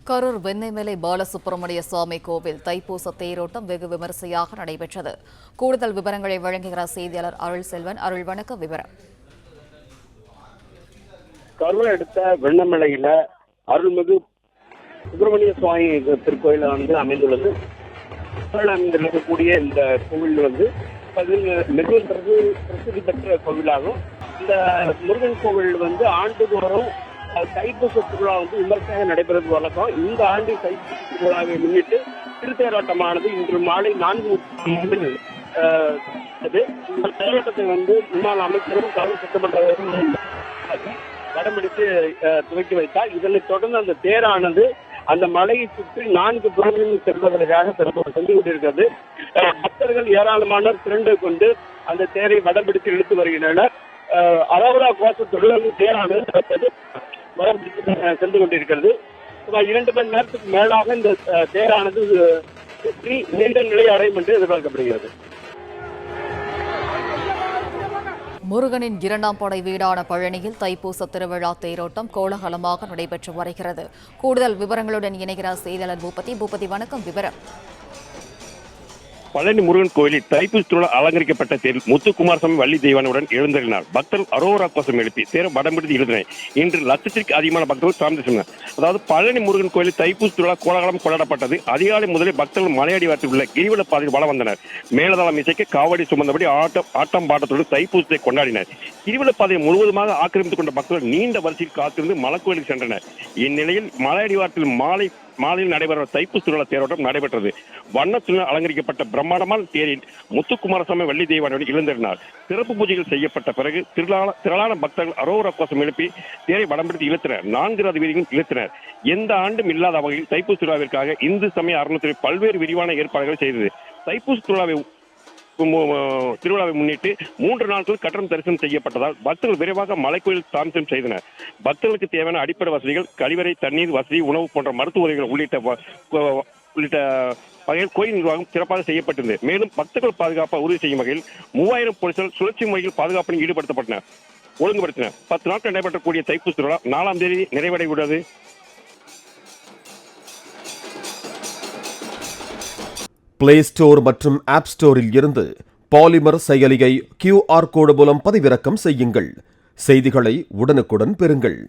கரூர் வெண்ணெய்மலை பாலசுப்பிரமணிய சுவாமி கோவில் தைப்பூச தேரோட்டம் வெகு விமரிசையாக நடைபெற்றது. கூடுதல் விவரங்களை வழங்குகிறார் செய்தியாளர் அருள் செல்வன். அருள், வணக்க விவரம். கரூர் அடுத்த வெண்ணமலையில அருள்மிகு சுப்பிரமணிய சுவாமி திருக்கோயில் அமைந்துள்ளது. அமைந்திருக்கக்கூடிய இந்த கோவில் மிகவும் பிரசித்தி பெற்ற கோவிலாகும். இந்த முருகன் கோவில் ஆண்டுதோறும் தைப்பூச திருவிழா விமர்சையாக நடைபெறுவது வழக்கம். இந்த ஆண்டு தைப்பூச திருவிழாவை முன்னிட்டு திருத்தேரோட்டமானது இன்று மாலை 4:30 இந்த தேரோட்டத்தை முன்னாள் அமைச்சரும் கரூர் சட்டமன்ற வடம்பிடித்து துவக்கி வைத்தார். இதனைத் தொடர்ந்து அந்த தேரானது அந்த மலையை சுற்றி 4 புறங்களில் செல்வதற்காக சென்று கொண்டிருக்கிறது. பக்தர்கள் ஏராளமானோர் திரண்டு கொண்டு அந்த தேரை வடம்பிடித்து இழுத்து வருகின்றனர். அரோரா கோஷத்துடன் தேரானது சென்று கொண்டிருக்கிறது. 2 மணி நேரத்துக்கு மேலாக இந்த தேரானது சுற்றி நீண்ட நிலை அடையும் என்று எதிர்பார்க்கப்படுகிறது. முருகனின் 2ஆம் படை வீடான பழனியில் தைப்பூச திருவிழா தேரோட்டம் கோலாகலமாக நடைபெற்று வருகிறது. கூடுதல் விவரங்களுடன் இணைகிறார் செய்தியாளர் பூபதி. வணக்கம். விவரம். பழனி முருகன் கோயிலில் தைப்பூச திருவிழா அலங்கரிக்கப்பட்ட தேரில் முத்துக்குமாரசாமி வள்ளி தெய்வானுடன் எழுந்தருளினார். பக்தர்கள் அரோரா கோஷம் எழுப்பி தேரை வடம்பிடித்து இழுத்தனர். இன்று லட்சத்திற்கு அதிகமான பக்தர்கள் சார்ந்து சென்றனர். அதாவது பழனி முருகன் கோயிலில் தைப்பூச திருவிழா கோலாகலம் கொண்டாடப்பட்டது. அதிகாலை முதலே பக்தர்கள் மலையடிவாரத்தில் உள்ள கிரிவல பாதையில் வலம் வந்தனர். மேலதாளம் இசைக்க காவடி சுமந்தபடி ஆட்டம் பாட்டத்துடன் தைப்பூசத்தை கொண்டாடினர். கிரிவல பாதையை முழுவதுமாக ஆக்கிரமித்துக் கொண்ட பக்தர்கள் நீண்ட வரிசையில் காத்திருந்து மலைக்கோயிலுக்கு சென்றனர். இந்நிலையில் மலையடிவாரத்தில் மாலையில் நடைபெற தைப்பூச திருவிழா தேரோட்டம் நடைபெற்றது. வண்ணத்துடன் அலங்கரிக்கப்பட்ட பிரம்மாண்டமான தேரில் முத்துக்குமாரசாமி வள்ளி தெய்வானுடன் எழுந்தருளினார். சிறப்பு பூஜைகள் செய்யப்பட்ட பிறகு திரளான பக்தர்கள் அரோரா கோஷம் எழுப்பி தேரை வடம்பிடித்து இழுத்தனர். 4 வீதிகளும் இழுத்தனர். எந்த ஆண்டும் இல்லாத வகையில் தைப்பூச திருவிழாவிற்காக இந்து சமய அறநிலையத்துறை பல்வேறு விரிவான ஏற்பாடுகளை செய்தது. தைப்பூச திருவிழாவை முன்னிட்டு 3 நாட்கள் கட்டணம் தரிசனம் செய்யப்பட்டதால் பக்தர்கள் விரைவாக மலைக்கோயில் தாமசம் செய்தனர். பக்தர்களுக்கு தேவையான அடிப்படை வசதிகள், கழிவறை, தண்ணீர் வசதி, உணவு போன்ற மருத்துவ உதவிகள் உள்ளிட்ட வகையில் கோயில் நிர்வாகம் சிறப்பாக செய்யப்பட்டிருந்தது. மேலும் பக்தர்கள் பாதுகாப்பை உறுதி செய்யும் வகையில் 3000 போலீசார் சுழற்சி முறையில் பாதுகாப்பில் ஒழுங்குபடுத்தினர். 10 நாட்கள் நடைபெற்றக்கூடிய தைப்பூச திருவிழா 4ஆம் தேதி நிறைவடைய உள்ளது. பிளே ஸ்டோர் மற்றும் ஆப் ஸ்டோரில் இருந்து பாலிமர் செயலியை QR கோடு மூலம் பதிவிறக்கம் செய்யுங்கள். செய்திகளை உடனுக்குடன் பெறுங்கள்.